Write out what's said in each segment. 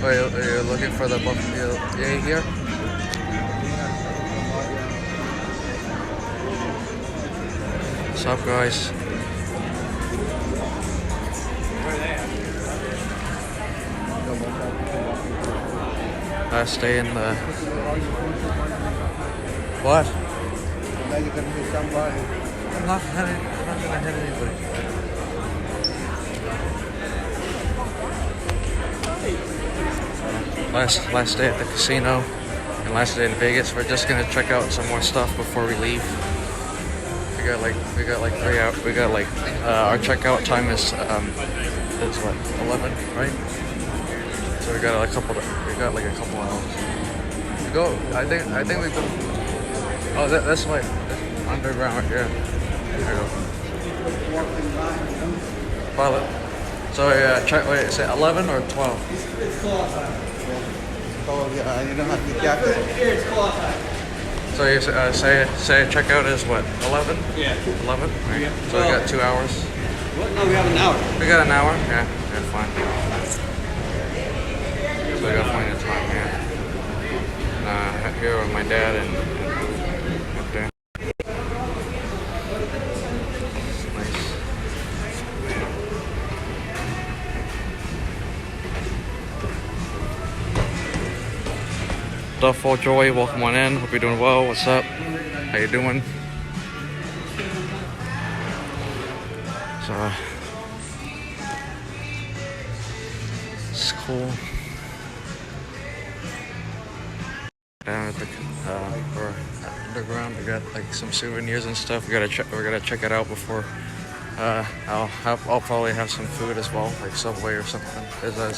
you're looking for the buffet here? What's up, guys? Stay in the... What? I'm not gonna hit anybody. Last day at the casino and last day in Vegas. We're just gonna check out some more stuff before we leave. We got like 3 hours. We got like our checkout time is it's what 11, right? So we got like a couple hours. We go. I think we go. Oh, this way. Underground right here. There we go. Pilot. So check. Wait, is it 11 or 12? It's call time. Oh yeah, you don't have to jack it. Here it's call time. So you say checkout is what 11? Yeah. 11. Right. Yeah. So we got 2 hours. What? No, we have an hour. We got an hour. Yeah, fine. So we got plenty of time. Yeah. Here with my dad and up there. Nice. Duffel Joy, welcome on in. Hope you're doing well. What's up? How you doing? So, it's cool. Down at the or underground, we got like some souvenirs and stuff. We're gonna check it out before. I'll probably have some food as well, like Subway or something. There's a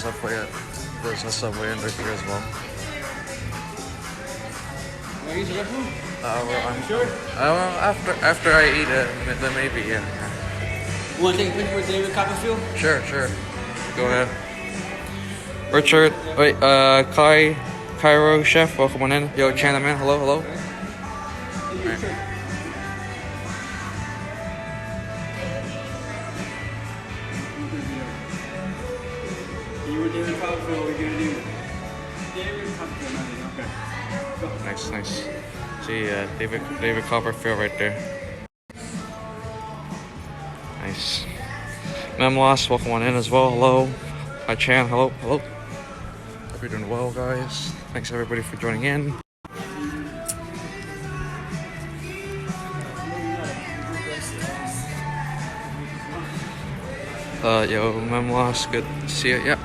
Subway under here as well. I'm sure? After I eat it, then maybe, yeah. You want to take a picture with David Copperfield? Sure. Go ahead. Richard, wait, Cairo Chef, welcome on in. Yo, China man, hello. Right. You were David Copperfield, we're gonna do David Copperfield, okay. Nice. See, David Copperfield right there. Nice. Memloss, welcome on in as well. Hello. Hi Chan, hello. Hope you're doing well, guys. Thanks everybody for joining in. Yo, Memloss, good to see you. Yeah.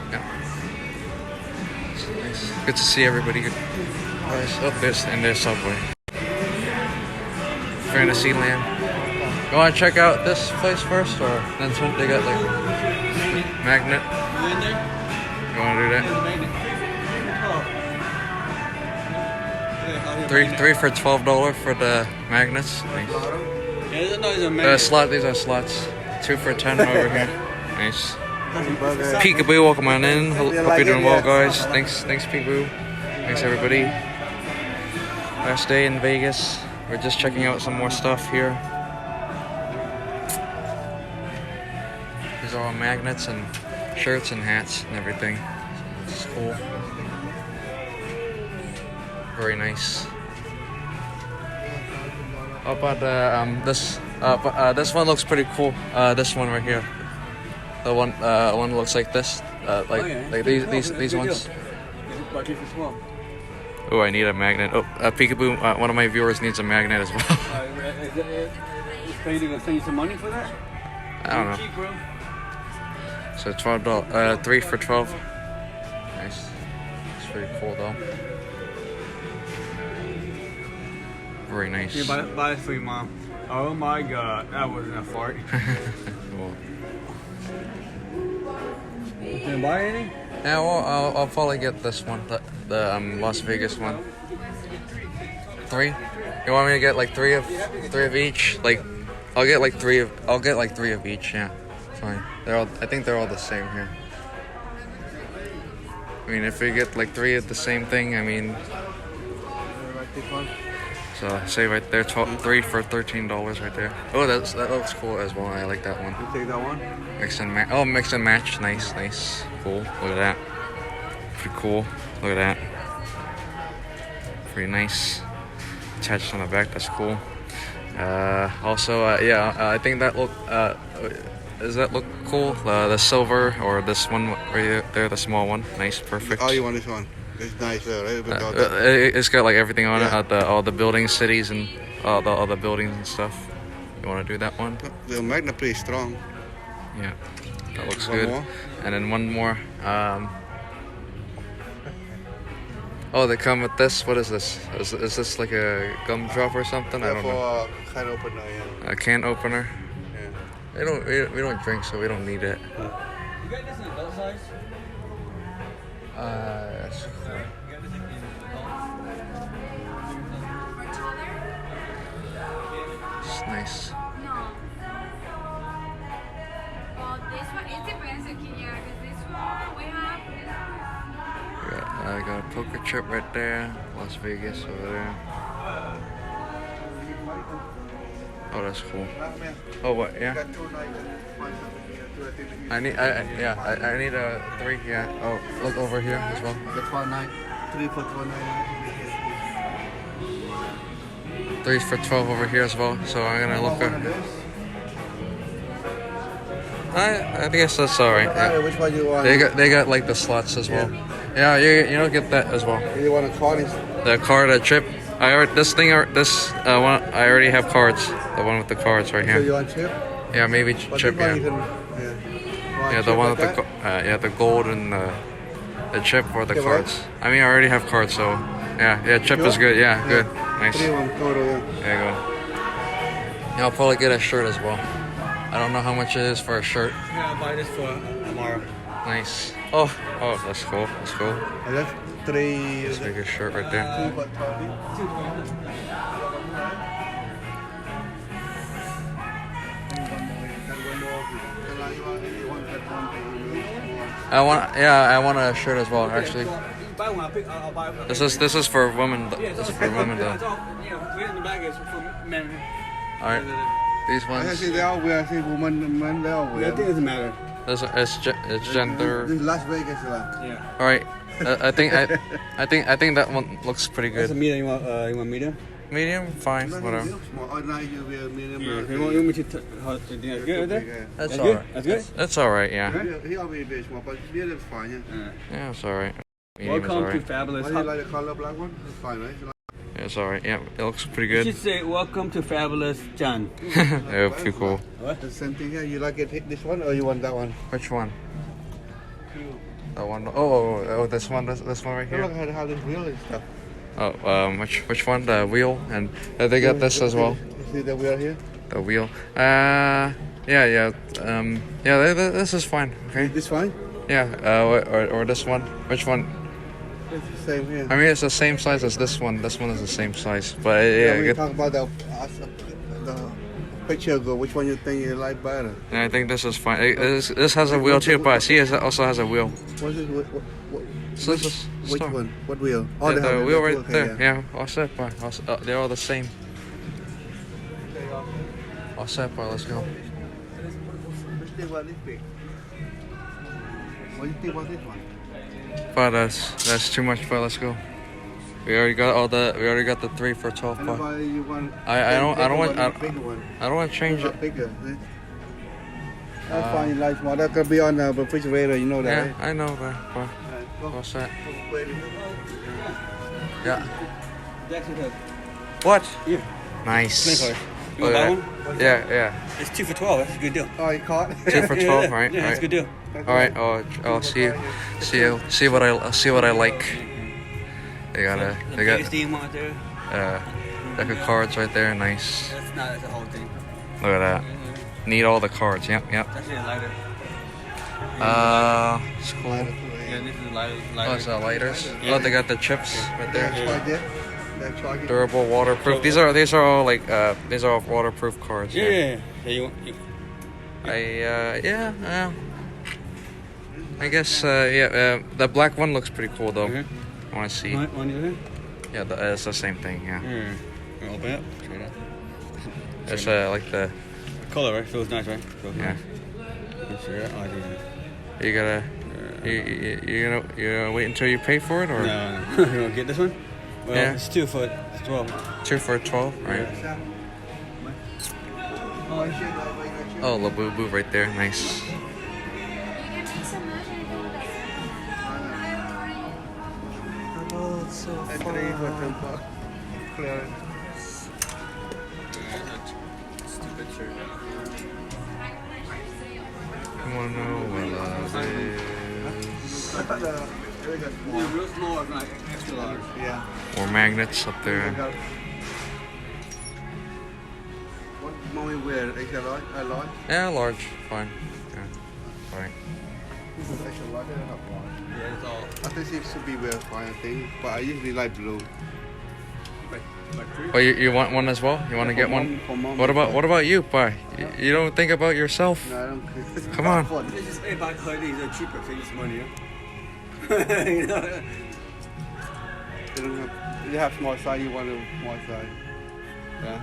Nice. Good to see everybody. Guys, there's Subway. Fantasyland. You want to check out this place first, or then they got like magnet? You want to do that? Three for $12 for the magnets. Nice. These are slots. 2 for $10 over here. Nice. Peekaboo, welcome on in. Hope you're doing well, guys. Thanks, Peekaboo. Thanks, everybody. Last day in Vegas. We're just checking out some more stuff here. These are all magnets and shirts and hats and everything. It's cool. Very nice. How about this? This one looks pretty cool. This one right here. The one looks like this. Like these ones. Oh, I need a magnet. Oh, Peekaboo. One of my viewers needs a magnet as well. Is Peter gonna send you some money for that? I don't know. So $12. 3 for 12. Nice. It's pretty cool though. Very nice. Yeah, buy it for your mom. Oh my god, that wasn't a fart. Cool. Can you buy anything? Yeah, well, I'll probably get this one, the Las Vegas one. 3? You want me to get like three of each? Like, I'll get like 3 of each. Yeah, fine. I think they're all the same here. I mean, if we get like 3 of the same thing, I mean. So say right there, 3 for $13 right there. Oh, that looks cool as well. I like that one. You take that one? Mix and match. Oh, mix and match. Nice. Cool. Look at that. pretty cool. Look at that. Pretty nice. Attached on the back. That's cool. Also, yeah, I think that does that look cool? The silver or this one right there, the small one. Nice, perfect. Oh, you want this one? It's nice, right? It's got like everything on Yeah. it, all the buildings, cities, and all the buildings and stuff. You want to do that one? The magnet pretty strong. Yeah, that looks One good. more? And then one more. Oh, they come with this. What is this? Is this like a gumdrop or something? I don't know. For can opener, yeah. A can opener. Yeah. We don't drink, so we don't need it. You got this in adult size? That's You got this in adult? it's nice. No. Well, this one, it depends, okay, yeah, because this one we have. I got a poker chip right there. Las Vegas over there. Oh, that's cool. Oh, what? Yeah. I need a 3. Yeah. Oh, look over here as well. That's 1 3 for 1 3 for 12 over here as well. So I'm gonna look at. I guess that's all right. Yeah. Which one you want? They got like the slots as well. Yeah, you don't get that as well. You want a card? The card, a chip. I already one. I already have cards. The one with the cards right So here. you want chip? Yeah, maybe But chip. this one Yeah. you can, Yeah, the chip one like with that? the gold and the chip or the Okay, cards. I mean, I already have cards, so yeah, chip is good. Yeah, good, nice. 3 1 total, yeah. There you go. Yeah, I'll probably get a shirt as well. I don't know how much it is for a shirt. Yeah, I'll buy this for tomorrow. Nice. Oh, that's cool. That's cool. And that's 3. Let's make a shirt right there. 2 for 12. I want a shirt as well. Actually, Buy one, I'll buy one. this is for women. This is for women though. Yeah, we're in the bag is for men. All right, these I ones. see they all wear. I see women, men, they all wear. It doesn't matter. It's gender. This Las Vegas, Yeah. All right. I think that one looks pretty That's a good. medium. You want medium? Medium, fine, whatever. Small. Or now you wear medium. You want me to? That's good right there. That's That's all good. right. That's good. That's all right. Yeah. He always wear small, but medium's fine, yeah. Yeah, it's all right. Medium is all Welcome to right. Fabulous. Why do you like the color black one? It's fine, right? Yeah, it's all right. Yeah, it looks pretty You good. should say welcome to Fabulous John. Yeah, pretty cool. What? The same thing here. You like it this one or you want that one? Which one? That one. Oh, this one. This one right Look here. at how this wheel and stuff. Oh, which one? The wheel, and they got this as well. You see the wheel here? The wheel. Yeah. Yeah. This is fine. Okay. This fine? Yeah. Or this one. Which one? It's the same here. I mean, it's the same size as this one. This one is the same size, but Yeah, yeah. we talk about the picture ago. Which one you think you like better? And I think this is fine. This has a wheel too, but I see it also has a wheel. What's it? So this is Which start. one? What wheel? The they have wheel it. right Okay, there. Yeah, all set, boy. They're all the same. All set, boy. Let's go. Which thing about this big? What do you think about this one? But that's too much. But let's go. We already got the 3 for 12. And But why you want? I don't want bigger one. I don't want to change it. Bigger. Eh? That's fine. You like small. That could be on the refrigerator. You know that, Yeah, right? I know, but Alright, go. all set. Wait. Yeah. Jackson Hook. What? Yeah. Nice. You Look want at to buy one? that. Yeah. It's 2 for 12. That's a good deal. Oh, you caught? 2 for 12, right? Yeah, that's a good deal. All right. I'll see what I like. They got Biggest team right there. deck of cards right there. Nice. That's the whole thing. Look at that. Need all the cards. Yep. That's actually a lighter. It's cool. Yeah, this is a lighter. Oh, it's lighters. Oh, they got the chips right there. Right there. That's why. Durable, waterproof. These are all like these are all waterproof cards. Yeah. You Yeah. I guess the black one looks pretty cool though. Mhm. I want to see. want you Yeah, it's the same thing. Yeah. Yeah. Open it. Straight up. It's like the Color, right? Feels nice, right? Feels yeah. nice. You see that? Oh, yeah. You gotta. You gonna wait until you pay for it, or No. You want to get this one? Well, Yeah. it's 2 foot. It's 12. 2 for 12? Right. Oh, Labubu right there. Nice. You can make some magic and do that. Oh, it's so Stupid shirt. I wanna know what love is. Real small, not extra large. Yeah. More magnets up there. What mommy wear? Extra large? Large? Yeah, large. Fine. Yeah, fine. This is extra large. I don't have large. Yeah, it's all. I think it should be wear fine, I think. But I usually like blue. Oh, you want one as well? You want to get one? For mom. What about you, Pai? You don't think about yourself? No, I don't. Come on. It's just buy hoodies are cheaper, so it's money. You know? You have small size, you want a small size. Yeah,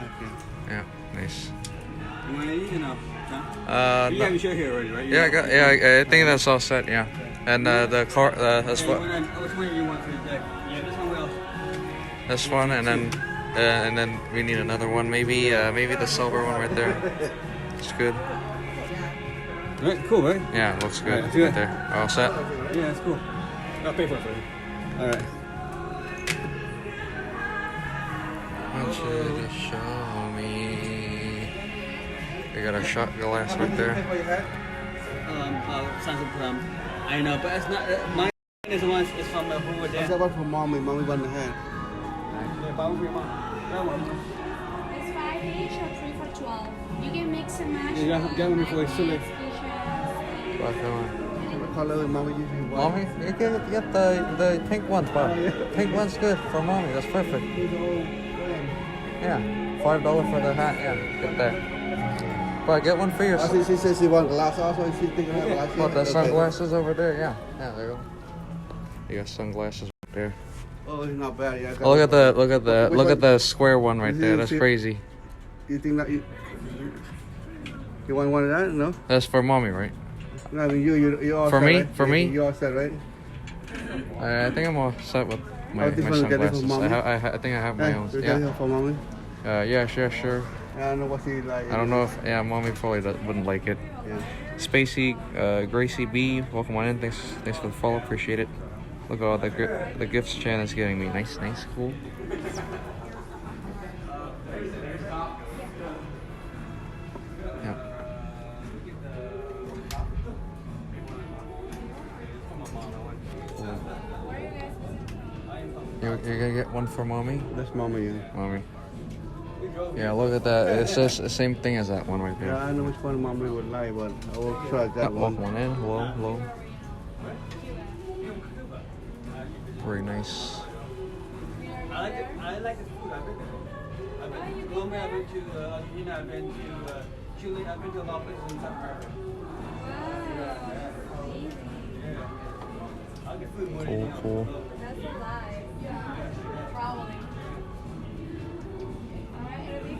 Yeah, nice. You want any? You know? You No, have your shirt here already, right? yeah, I think that's all set. Yeah, and the car, that's Which what one do you want for your deck? Yeah, this one. What else? this one, and then we need another one. Maybe the silver one right there. It's good. Right, cool, right? Yeah, it looks good Alright, good. right there. All set. Yeah, it's cool. I'll pay for it for you. All right. I want you to show me. We got a shot glass right there. Sounds like I know, but it's not. Mine is the one. It's from who were there. That one for mommy. Mommy want the hand. Yeah, buy one for your mom. That one. It's 5 each or 3 for 12. You can mix and match. You got one before it's too late. What Color mommy usually white. Mommy, you get the pink one, Bob. Pink one's good for mommy. That's perfect. Yeah, $5 for the hat. Yeah, get that. But get one for I yourself. think she says she want glass also. She's thinking about glass. What, the sunglasses over there? Yeah, there you go. You got sunglasses right there. Oh, it's not bad. Yeah. Oh, look at the square one right there. That's crazy. You think that you want one of that? No. That's for mommy, right? No, I mean you all For set, me? right? For me? You all set, right? I think I'm all set with my this one get it for sunglasses. mommy? I think I have my own. You Yeah. got it for mommy. Yeah, sure. I don't know what she like. I don't know if mommy probably wouldn't like it. Yeah. Spacey, Gracie B, welcome on in. Thanks for the follow. Appreciate it. Look at all the gifts Chan is giving me. Nice, cool. Yeah. Cool. You're gonna get one for mommy? That's mommy. Yeah. Mommy. Yeah, look at that. It's just the same thing as that one right there. Yeah, I know which one mommy would like, but I will try that Welcome one. on in. Hello. Very nice. I like the food. I've been to Colombia. I've been to Argentina. I've been to Chile. I've been to a lot of places in South America. I get food more than anything Cool. else. That's a lie. Probably. Alright, it'll be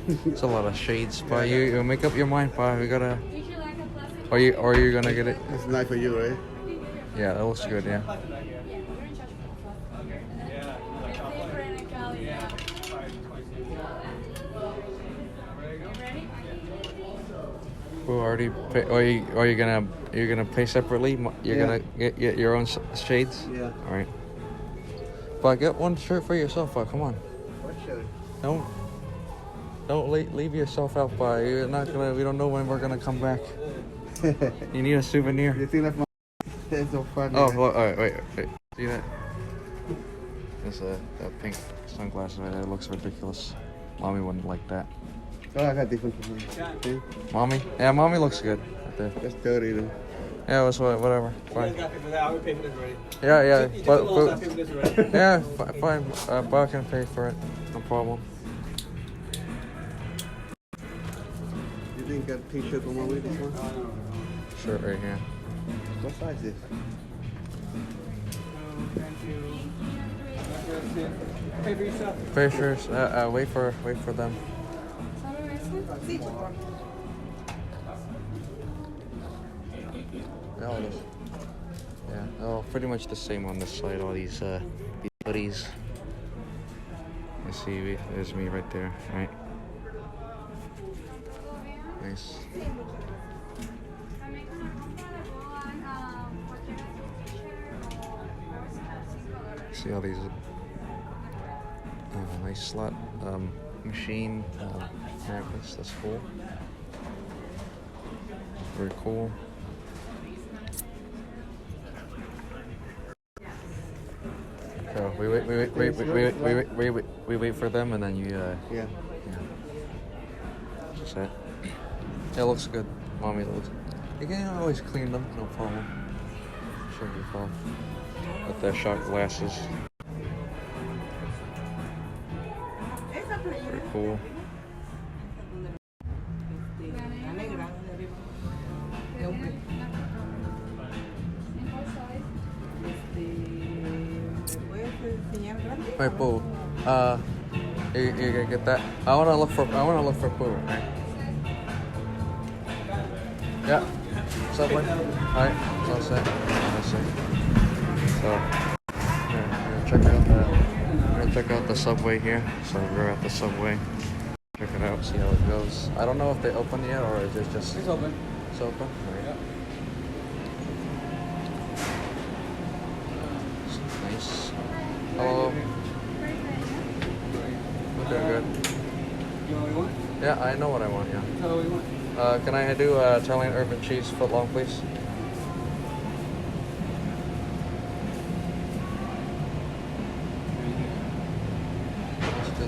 $57.04. It's a lot of shades, but you make up your mind, but we gotta. Would you like a plastic? Are you gonna get it? It's nice for you, right? Yeah, that looks good. Yeah. Yeah, you're in charge of the It's safer in a Cali. Yeah. You ready? Who already? Pay, are you gonna pay separately? You're Yeah. gonna get your own shades. Yeah. All right. But get one shirt for yourself. Come on. What shirt? Don't leave yourself out. By you're not gonna. We don't know when we're gonna come back. You need a souvenir. You think that's my? That's so funny. Oh, well, all right, wait. See that? There's that pink sunglasses right there. It looks ridiculous. Mommy wouldn't like that. Oh, I got different for me. See? Mommy? Yeah, mommy looks good right there. That's dirty though. Yeah, it's whatever. You Fine. guys got to pay for that. I would pay for this already. Yeah. You took a long time to pay for this already. Yeah, fine. Bob can pay for it. No problem. You think got a t-shirt for mommy this one? Shirt right here. What size is this? Thank you. Pay for yourself. Pay first. Wait for them. ¿Solo eso? Sí. Oh, it is. Yeah. Oh, pretty much the same on this side. All these hoodies. You see, there's me right there. Right. Nice. See all these nice slot machine magnets. That's cool. Very cool. So we wait for them, and then you Yeah. Just that. Yeah, it looks good. Mommy looks. You can always clean them, no problem. Sure, no problem. With their shot glasses. Very cool. Hey, Pooh. You gonna get that? I wanna look for Pooh. Right? Yeah. Subway. Alright. It's all set. All set. So, yeah, we're gonna check out the Subway here. So we're at the Subway. Check it out. See how it goes. I don't know if they opened yet or is it just? It's open. It's open. All right. Yeah. Nice. Hello. Okay, good. You know what you want? Yeah, I know what I want. Yeah. Tell what you want. Can I do Italian urban cheese footlong, please? It's just the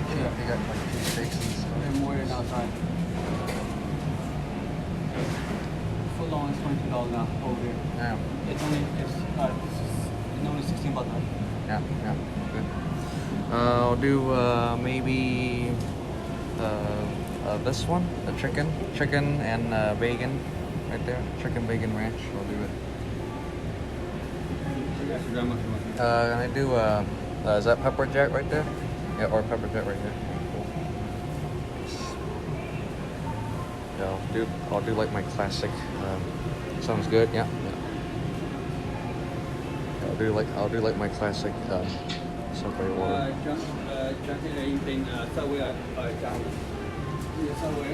cheese. They got like cheese steaks and stuff. And more than outside. Foot long is $22 now over there. Yeah. It's only $16 now. Yeah. Yeah. Good. I'll do maybe this one, the chicken and bacon, right there. Chicken bacon ranch. I'll do it. Can I do is that pepper jack right there? Yeah, or pepper jack right here. Cool. Yeah, I'll do like my classic. Sounds good. Yeah. I'll do like my classic Subway order. Anything Subway Subway.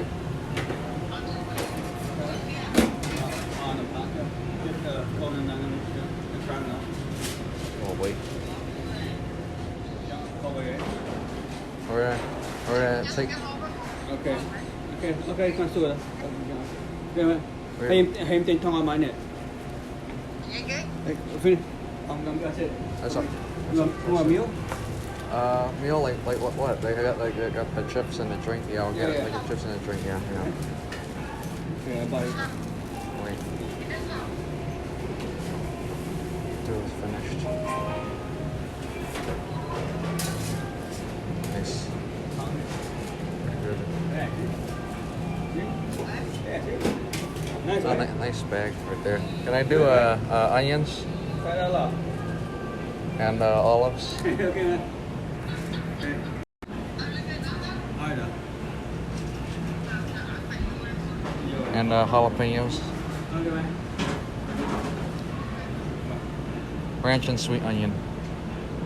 On the pocket. Just going and trying to. Oh wait. Over here. Or take. Okay, con sửa rồi. Em tên thông online này. Finish. That's it. That's all. You want a meal? Meal like what? They got the chips and the drink. Yeah, I'll get Yeah. like the chips and the drink. Yeah. Okay, bye. Wait. Till it's finished. Nice. Pretty good. Nice, Oh, right? nice bag right there. Can I do onions $5. and olives? Okay, man. Okay. Alright. And jalapenos. Okay, man. Ranch and sweet onion.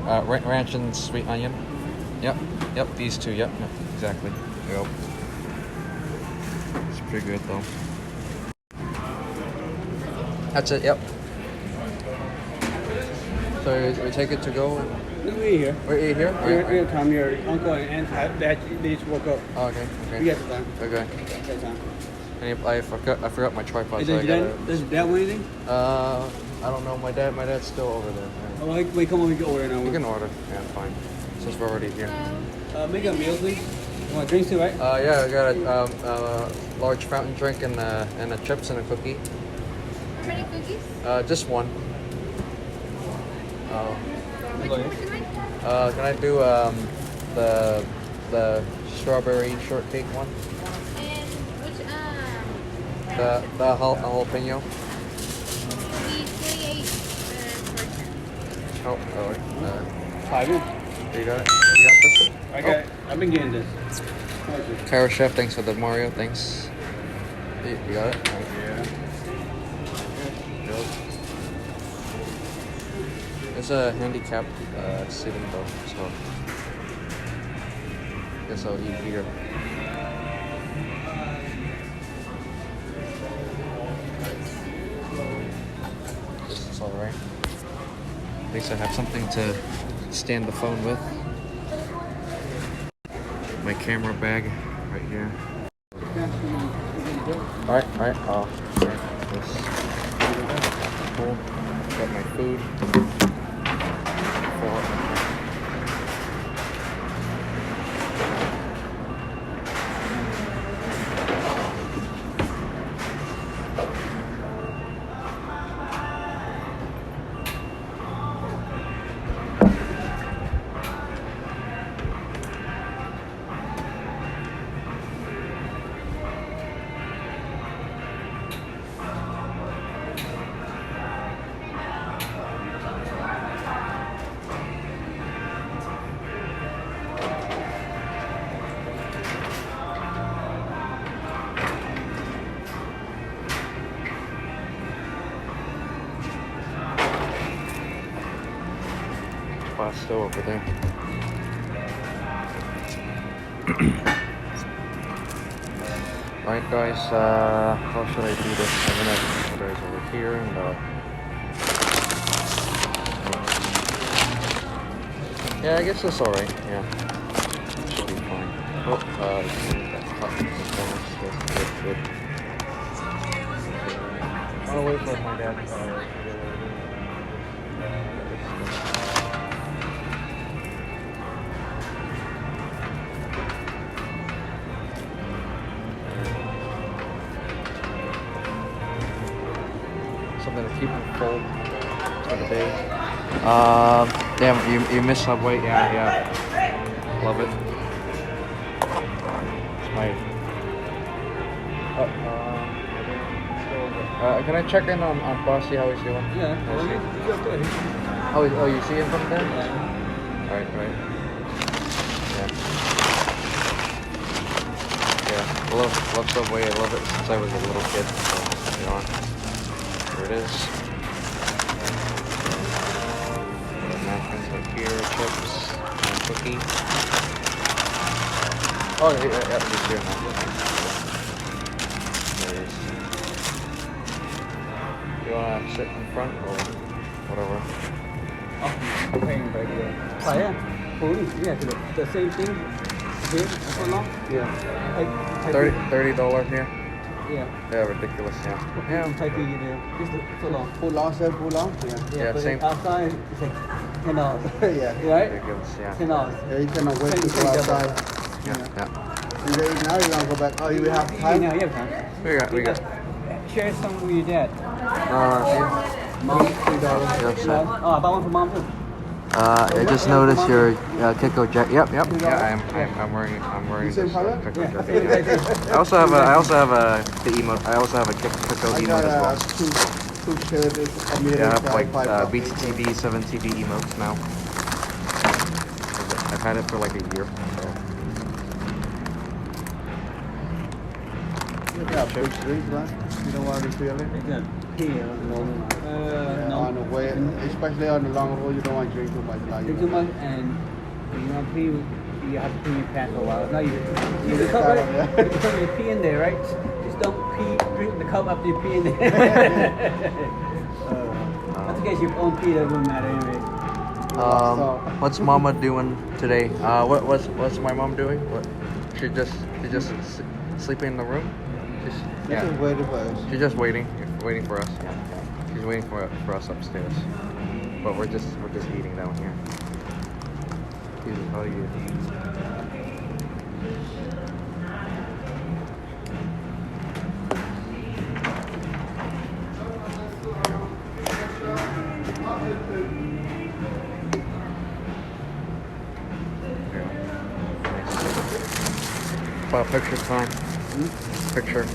Ranch and sweet onion. Yep, these two. Yep, exactly. Yep. It's pretty good though. That's it, yep. So we take it to go? We're here. We're here? We're come here. Uncle and aunt they just woke up. Oh, okay. We got the time. Okay. Got time. And I forgot my tripod. So I Does Dad want anything? I don't know. My dad's still over there. Oh, wait, come on, we can order now. You can order. Yeah, fine. Since we're already here. Make a meal, please. You want drinks too, right? Yeah, I got a large fountain drink and a chips and a cookie. How many cookies? Just one. Which would you like? Can I do the strawberry shortcake one? And which The jalapeno. the 28 portion. 5 in. You got it. You got this. Okay, I've been getting this. Kara Chef, thanks for the Mario. Thanks. You got it. All right. Yeah. It's a handicapped seating though, so I guess I'll eat here. This is alright. At least I have something to stand the phone with. My camera bag right here. Alright. This. Cool. Got my food. Still over there. Alright guys, how should I do this? I'm gonna put those over here and yeah, I guess that's alright, yeah. Should be fine. Oh, good. I'll wait for my dad. Something to keep it full for the day. Damn, you miss Subway? Yeah. Love it. It's my. Can I check in on Boss, see how he's doing? Yeah. Oh, you see him from there? Yeah. Right. Yeah. Love Subway. I love it since I was a little kid. So, you know. There it is. Napkins up here, chips, and cookie. Oh, yeah, just here now. There it is. You wanna sit in front or whatever? Oh, paying by the food. Yeah, the same thing. Here, so long. Yeah. $30 here. Yeah. Yeah, ridiculous. Yeah. Thai tea, just so long. Full long, sir, full long. Yeah, but same. outside, it's like $10. Yeah. Right? Ridiculous. Yeah. $10. Yeah, you cannot wait to go outside. Yeah. You ready now? You want to go back? Oh, you have Yeah, time? now you have time. We got. Share some with your dad. Mom, $3. Yeah, so, Oh, I bought one for mom too. I just noticed your Kiko jacket. Yep. Yeah, I'm wearing this same color? Kiko Yeah. jacket. I also have the emote. I also have a Kiko I emote got as well. two shirts. Yeah, I have like BTTV, 7TV emotes now. I've had it for like a year. So. Yeah, big drinks, man. You don't want to refill it? Good. Here, no. On the way, especially on the long road, you don't want to drink too much. Like, Drink too much and you want to pee, you have to pee your pants for a while. Now you recover, you pee in there, right? Just don't drink the cup after you pee in there. That's okay, it's your own pee, that wouldn't matter anyway. What's Mama doing today? What's my mom doing? What? She just sleeping in the room? Just waiting for us. She's just waiting for us. Yeah. She's waiting for us upstairs. But we're just eating down here. How are you? Well, picture time. Picture.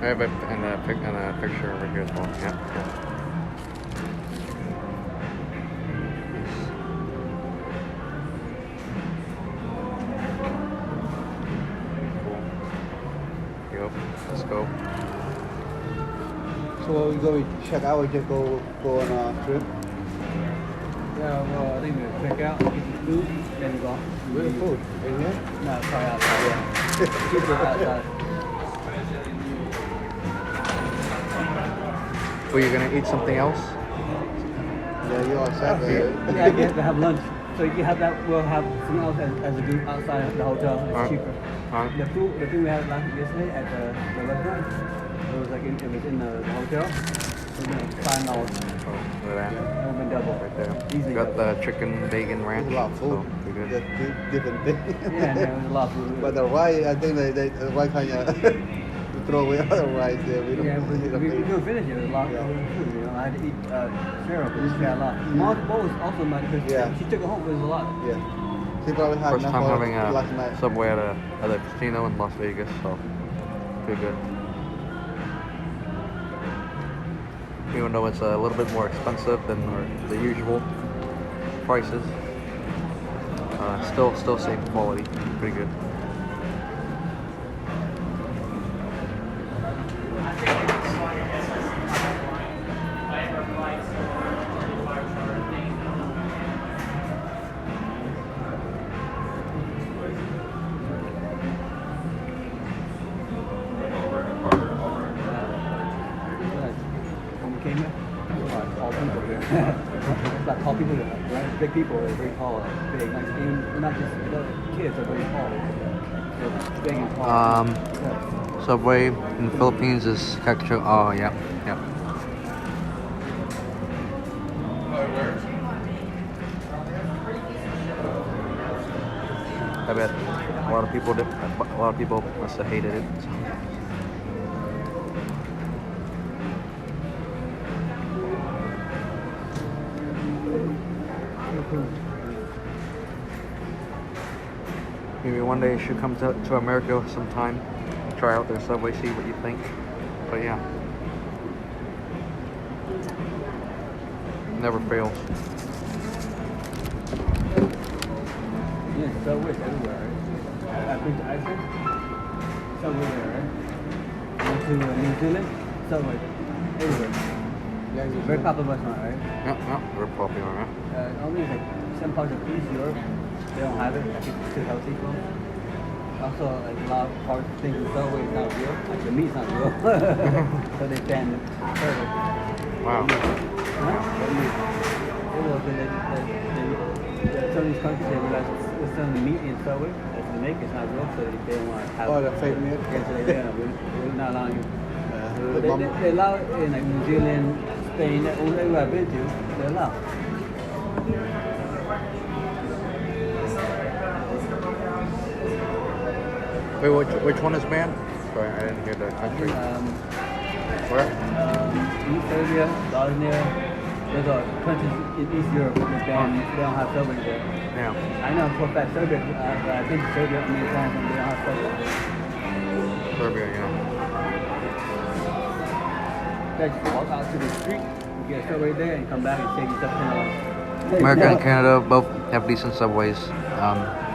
I have it in a picture over here as well. Yeah. Cool. Yep. Let's go. So we go check out or just go on a trip? Yeah, well, I think we'll check out, get some food, then we go. Where's food? In here? No, probably outside, yeah. Cheaper outside. Were you gonna eat something else? Yeah, you all set, right? Yeah, you have to have lunch. So you have that, we'll have something else as a group outside the hotel. It's Alright. cheaper. Alright. The food we had yesterday at the restaurant, it was like it was in the hotel. It was $5. Oh, look at that. It would have been double. Right there. Easily Got double. the chicken bacon ranch. There's a lot of food. So pretty good. Just different things. Yeah, and there was a lot of food. But the rice, I think they rice kind of throw away all the rice there. We don't Yeah, we eat couldn't finish it. It was a lot of Yeah. food. You know, I had to eat several because she had a lot. Mom's bowl was also much because Yeah. she took it home. It was a lot. Yeah. She probably had First enough time for having last night. a Subway at a casino in Las Vegas, so pretty good. Even though it's a little bit more expensive than the usual prices, still same quality, pretty good. When we came here, there's like tall people here. It's like tall people here, right? Big people, they're very tall, like big. Like, even not just kids, they're very tall. They're big and tall. Yeah. Subway in the Philippines is Kakcho. Oh, yeah. I bet a lot of people must have hated it. So. Maybe one day you should come to America sometime, try out their Subway, see what you think. But yeah, never fails. Yeah, Subway's everywhere, right? I've been to Iceland, Subway there, right? Went to New Zealand, Subway, everywhere. Yeah, it's a very popular restaurant, right? Yeah, very popular, yeah. Only like some parts of East Europe, they don't have it. I think it's too healthy for them. Also, like a lot of parts think the Subway is not real, like the meat's not real. So they banned it further. Wow. It was, some of these countries, they realize it's some of the meat in Subway that's the make it's not real, so they don't want to have Oh, the fake meat? Yeah, we're not allowing you. But Mom- they allow it in like New Zealand, Spain, everywhere I've been to, they allow. Wait, which one is banned? Sorry, I didn't hear the country. Where? East Serbia, Bosnia, there's a countries in East Europe that they don't have Subway there. Yeah, I know for a fact Serbia, I've been to Serbia many times and they don't have Subway. Serbia, yeah. They just walk out to the street, you get a Subway there and come back and save yourself $10. America and Canada both have decent subways.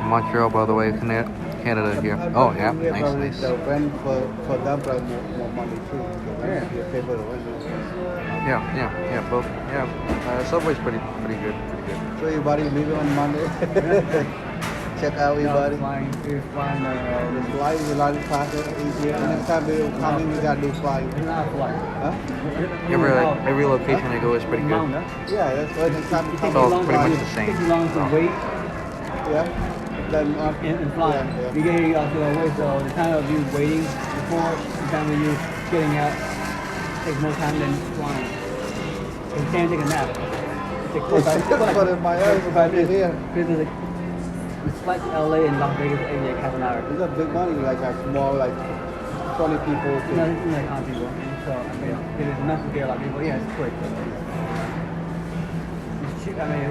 Montreal, by the way, Canada here. Oh, yeah, nice. The rent for them probably more money too. The rent, you pay for the rent. Yeah, both. Yeah, Subway's pretty good. So everybody leaving on Monday. Check out everybody. We're flying The flight is a lot faster, easier. And next time they come in, we gotta do flying. it's not a flight. Huh? Every location they go is pretty good. Yeah, that's why next time we come all in, pretty much the same. It takes you long to wait yeah. Then in flying. Yeah, You get here, you also gotta wait, so the time of you waiting before the time of you getting out takes more time than flying. You can't take a nap. It takes 45 But in my eyes, 45 minutes. here. Because the flight to LA and Las Vegas is like half an hour. It's a big money, like a small, like 20 people. No, it's like on people. So, I mean, it is enough to get a lot of people. Yeah, it's quick. It's cheap. I mean,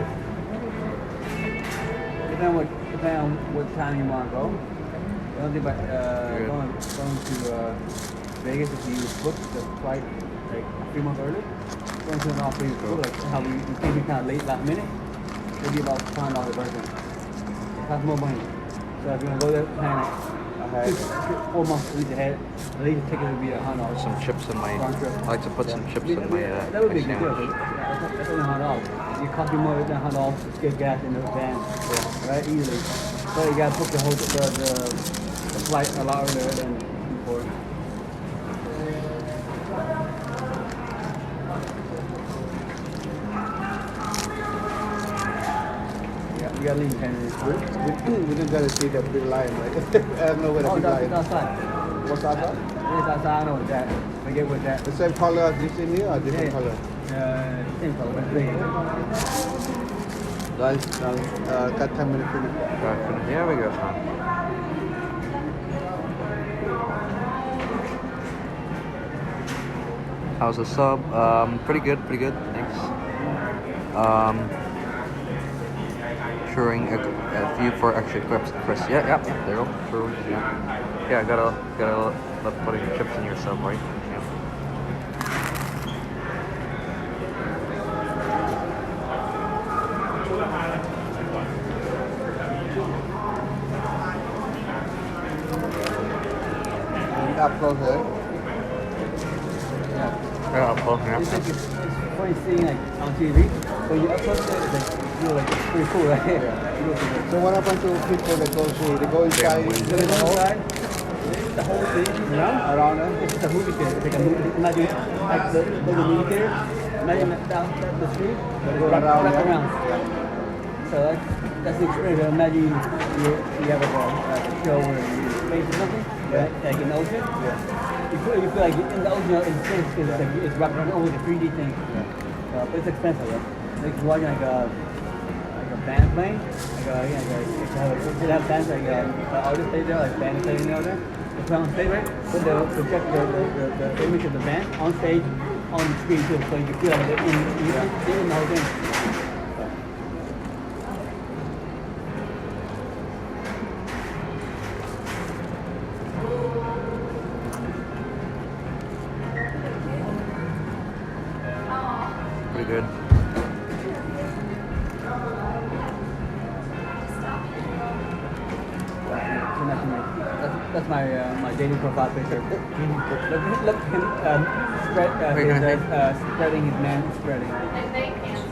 depending on what time you want to go. The only thing about going to Vegas, if you book the flight like 3 months early, $20 for you. Like how we came in kind of late last minute, it'll be about $5 a person. It costs more money. So if you want to go there, plan like 4 months at least ahead. The latest ticket would be $100. Some chips in my. Round trip. I like to put some chips in my that would my be a good deal. sandwich. That's only $100. It costs you more than $100 to get gas in the van, right? Easily. So you gotta book the whole the flight a lot earlier than before. Yeah, you gotta leave in 10 minutes. We didn't get to see the big lion, right? I don't know where the Oh, big it's lion is. outside. What's outside? It's outside. I know what that. Forget what that. The same color as this in here or different Yeah. color? Same color, but big. Guys, got 10 minutes to finish. Yeah, we got time. How's the sub? Pretty good, thanks. Showing a few for extra clips, Chris. Yeah, there you go. True. Yeah, gotta putting chips in your sub, right? Yeah. Up closer. Yeah, well, yeah. It's funny seeing like on TV. When you upload it, it's like, you know, like it's pretty cool, right? Yeah. So what happened to people that go through? They go inside. So the whole side, it's the whole thing, you know? Around them? It's just a movie theater. It's like a movie. Imagine like the movie theater. Imagine down the street, but go Around, wrap yeah. around. So that's the experience. Imagine you have a show where you face or something, right? Like in the ocean. Yeah. You feel like in the ocean, it's wrapping over the 3D thing. But it's expensive, right? Like you're watching like a band playing, they have bands like artists play there, like band playing out there. They play on stage, right? But they'll project the image of the band on stage on the screen too, so you can feel like they're in the whole thing. Pretty good. That's my dating profile picture. Look him spreading his man spreading. And they cancel.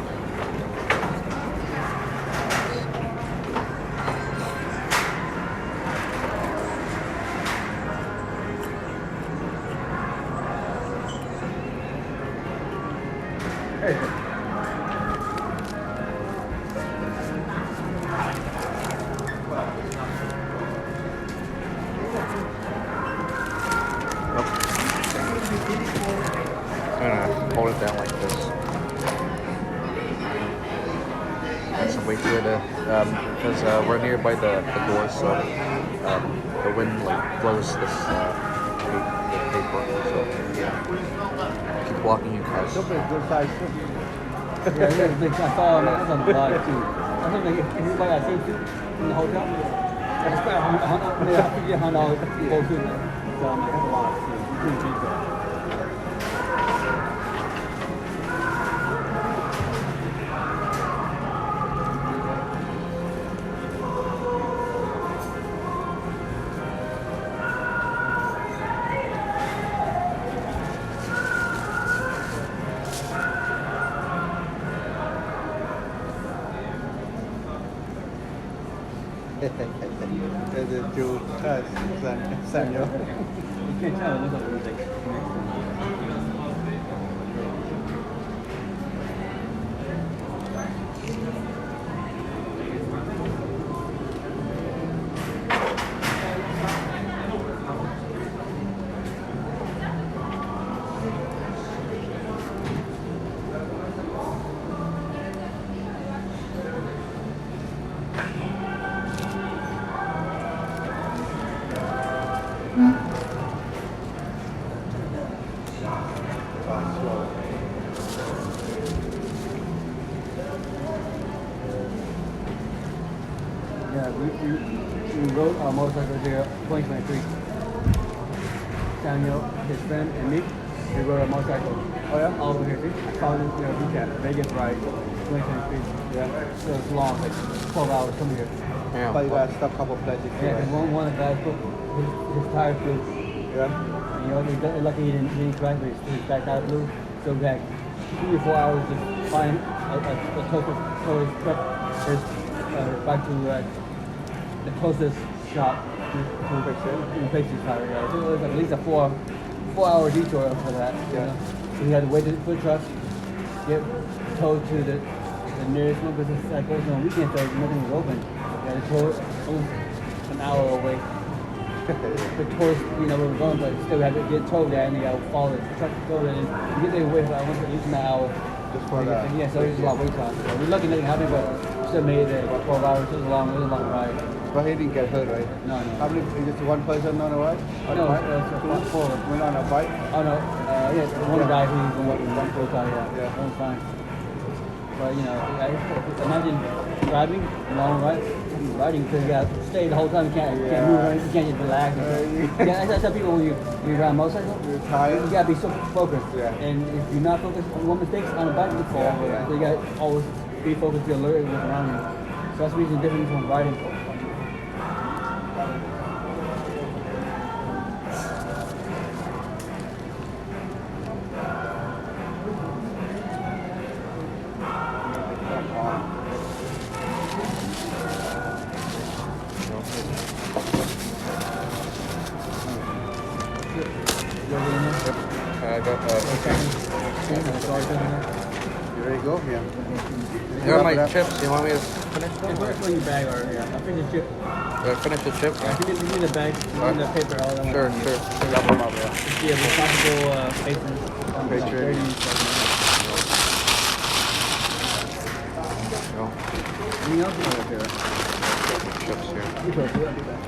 I'm gonna hold it down like this. Got some weight to it, because we're nearby the door, so the wind like blows this the paper. So yeah, keep blocking you guys. Super good size. Yeah, I saw that's on the blog too. I think like if anybody I seen too in the hotel, I just spent $100 go to it. So I'm like, that's a lot. It's pretty cheap though. There's a Jew, Samuel. You can't tell it looks like music. Yeah, we rode our motorcycle here 2023. Samuel, his friend, and me. We rode a motorcycle. Oh yeah? All over here. See? I saw this, recap. Vegas ride, 2023. Yeah. So it's long, like 12 hours coming here. Yeah. But you gotta stop a couple places. Yeah, because one of the guys put his tire flew. Yeah. You know, he's lucky he didn't crash, but his back tire flew. So we had 3 or 4 hours to find a tourist truck back to the closest shop to replace his tire. Yeah. So it was at least a 4-hour detour for that. You know? So he had to wait for the truck, get towed to the nearest one, because it's like open on weekends, so nothing was open. Yeah, the tow almost an hour away. The tourist, where we're going, but still we had to get towed there, and you got to follow the truck to go there, and you get there wait for at least an hour. Just for that. Yeah, so it was a lot of wait time. So we're lucky nothing happened, but we still made it there. About 12 hours. It was a long ride. But he didn't get hurt, right? No. How many? Just one person on the ride? On No, the bike? four. Went on a bike? Oh no, yeah, one guy who's one full time, yeah, Yeah. one fine. But I imagine driving long ride, riding because you got to stay the whole time. You can't move, right? You can't just relax. I tell people when you ride a motorcycle, You're tired. you gotta be so focused. Yeah. And if you're not focused on one mistake on a bike, you fall. Yeah. So you gotta always be focused, be alert with what's around you. So that's the reason the difference from riding. I got You ready to go? Yeah. You got my chips. You want me to finish them? Where's your bag or I finish the chip. Finish the chip? Yeah, you need the bag, you need the paper, all that. Sure. Wrap them up, yeah. Yeah, responsible patrons. Patrons. No. Anything else you want to do? Chips here. You go through it, I'll be back.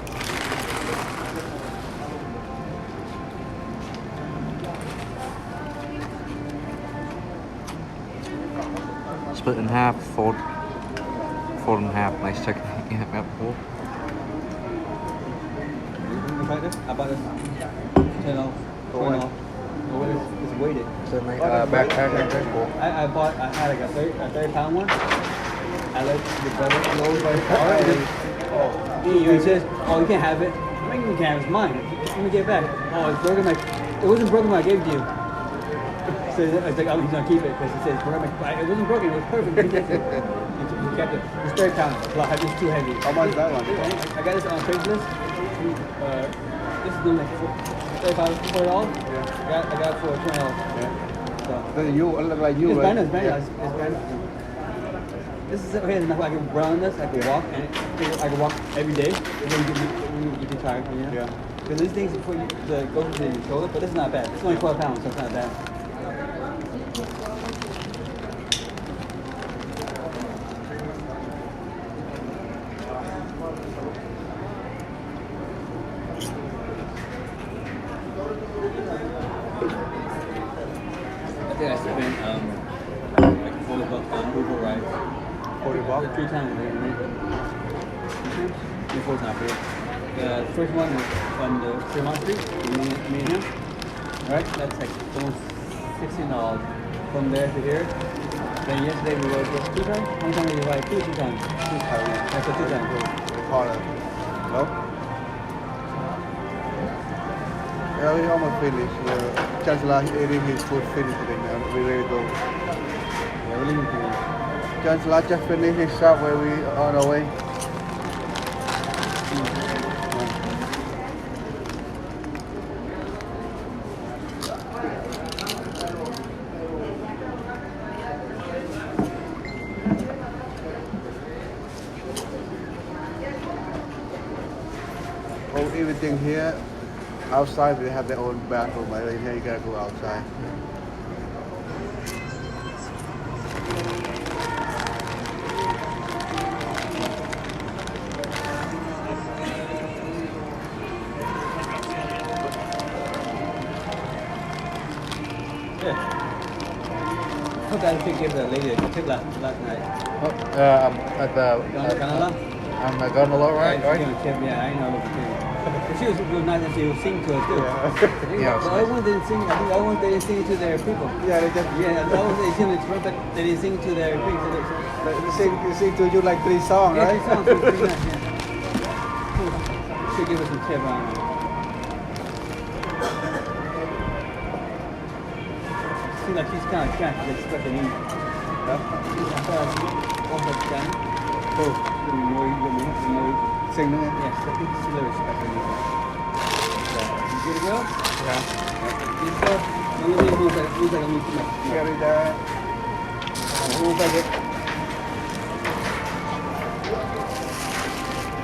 Split in half, fold in half. Nice technique. Yeah, cool. You buy this? I bought this 10 off, 20 off. It's weighted. So my backpack right there. Cool. I had like a 30-pound one. I let the brother load by the car. He says, oh, you can't have it. I mean, you can have it. It's mine. Let me get it back. Oh, it's broken. It wasn't broken when I gave it to you. So I was like, oh, he's gonna keep it because he says it's broken. It wasn't broken. It was perfect. He kept it. It's 30 pounds. It's too heavy. How much is that one? I got this on Craigslist. This is doing like $35, $40. Yeah. I got it for $20. Yeah. So. Then you look like you, It's right? brand new. It's brand new. This is okay. Enough. I can run on this. I can walk, and I can walk every day. And then you get tired, Yeah. Because these things before you go to your shoulder, but it's not bad. It's only 12 pounds, so it's not bad. I think I spent like $40 on Uber rides. $40? 3 times a day, right? 4 times a day. The first one was from the Fremont Street, me and him. Alright, that's like almost $16. From there to here. Then yesterday we rode just 2 times. One time we ride 2 times. 2 times. That's a 2 times. Call it. No? Yeah, we almost finished. Chancellor eating his food finished today now. We ready to go. Yeah, we're leaving today. Chancellor just finished his shop where we are on our way. Oh, everything here, outside they have their own bathroom, but in here you gotta go outside. Yeah. Hope I think give the lady a tip last night. At the Canada? on the gondola, right? Yeah, I know. she was real nice and she would sing to us too. Yeah, But everyone didn't sing. I think everyone didn't sing to their people. Yeah, they just They sing to but they didn't sing to their people. they sing to you like 3 songs, Yeah, right? three songs. Pretty nice, yeah. She'll give us some tip on it. Seems like she's kind of trying to get stuck in. Almost done. Oh, The more sing nữa. yes, I think she's a little stuck in. You good to go? Yeah. Good to go. No, let me move that. Carry that. Move that.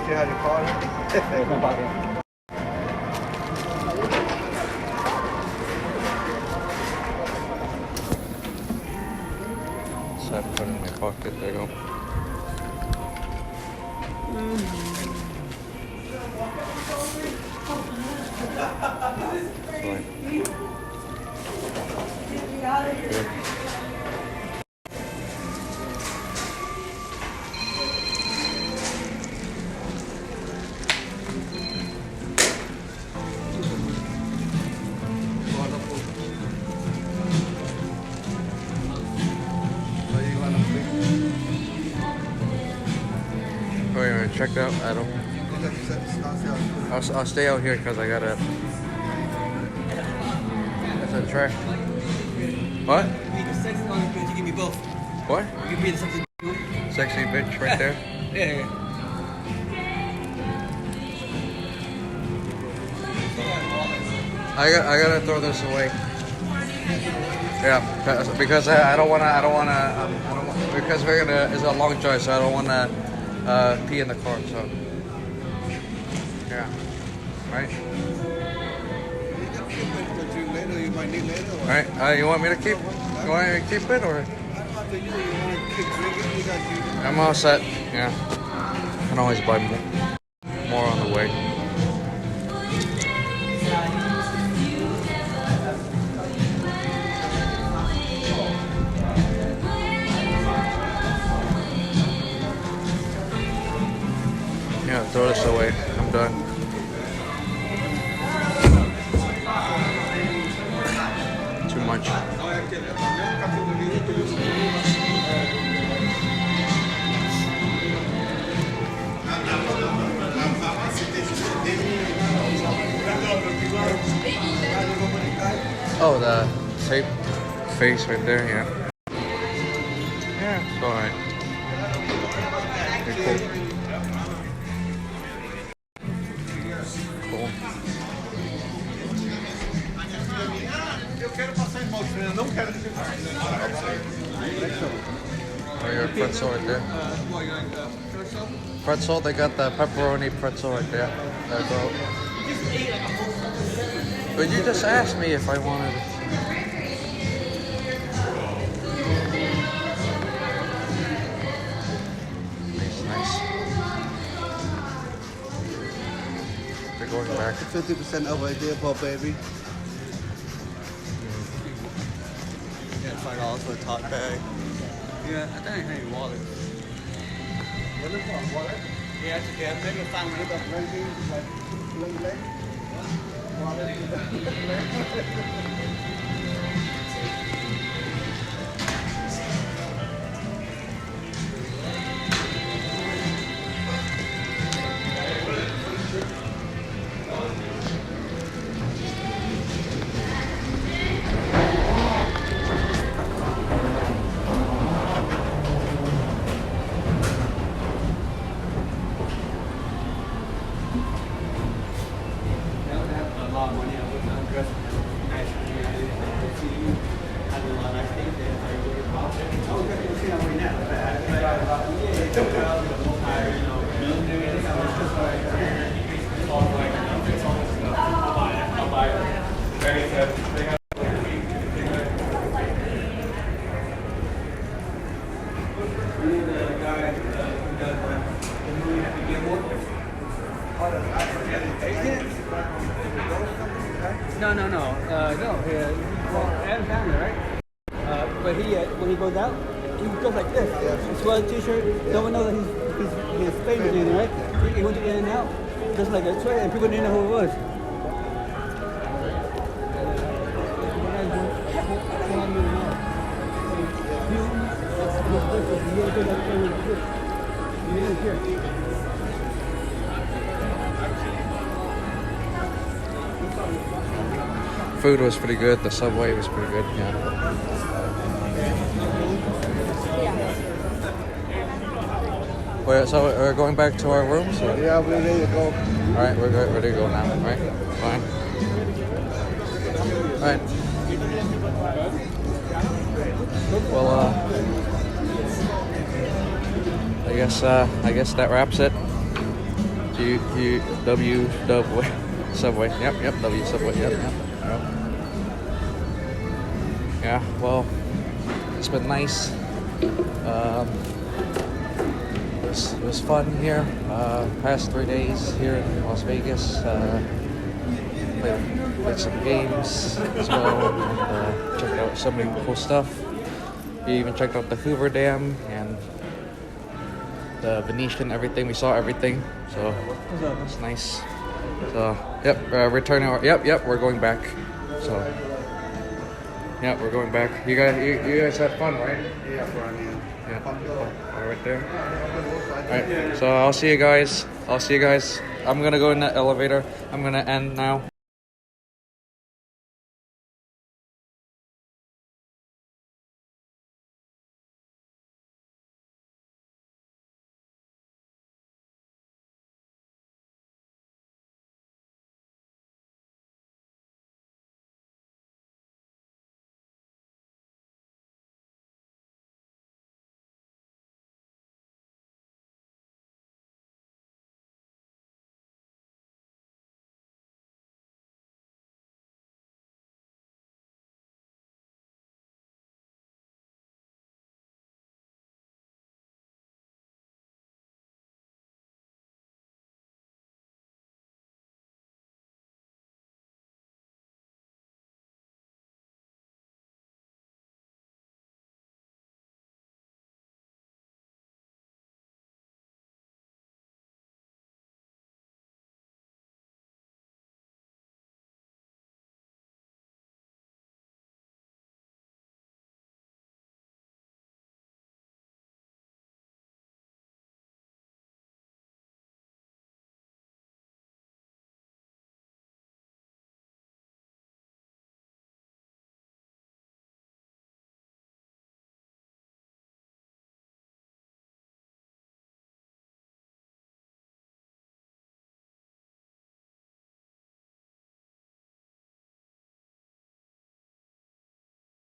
See how you call it? No problem. So I put it in my pocket. There you go. Fine. Good. Oh, you want to check out? I don't. I'll stay out here because I gotta. That's a track. What? You the sexy one because you give me both. What? You give me the sexy one. Sexy bitch right there. Yeah. I gotta throw this away. Yeah, because I don't wanna because it's a long drive, so I don't wanna pee in the car. So yeah, right. You might need later. All right. You want me to keep? You want me to keep it or? I'm all set. Yeah. I can always buy more on the way. Yeah, throw this away. I'm done. Too much. Oh, the tape face right there, yeah. Yeah, it's alright. Pretty cool. Cool. Oh, your pretzel right there. Pretzel, they got the pepperoni pretzel right there. There, bro. But you just asked me if I wanted it. Nice. They're going back. 50% off right there for baby. Yeah, $5 for a top bag. Yeah, I think I have your wallet. You're looking for wallet? Yeah, maybe $5 No. Adam Family, right? But he, when he goes out, he goes like this. He wears a t-shirt. No one knows that he's famous, right? He went to In and Out. just like that's right, and people didn't know who it was. Food was pretty good. The subway was pretty good. Yeah. So we're going back to our rooms. Or? Yeah, we're ready to go. All right, we're ready to go now. All right, fine. All right. Well, I guess that wraps it. W Subway. Yep. W Subway. Yep. Yeah. Well, it's been nice. It was fun here. Past 3 days here in Las Vegas. Played some games as well. And, checked out so many cool stuff. We even checked out the Hoover Dam and the Venetian. Everything. We saw everything. So it's nice. So yep. Returning. Yep. We're going back. So yep. We're going back. You guys had fun, right? Yeah, fun, yeah. Yeah. Fun go. All right there. All right. So I'll see you guys. I'm gonna go in the elevator. I'm gonna end now.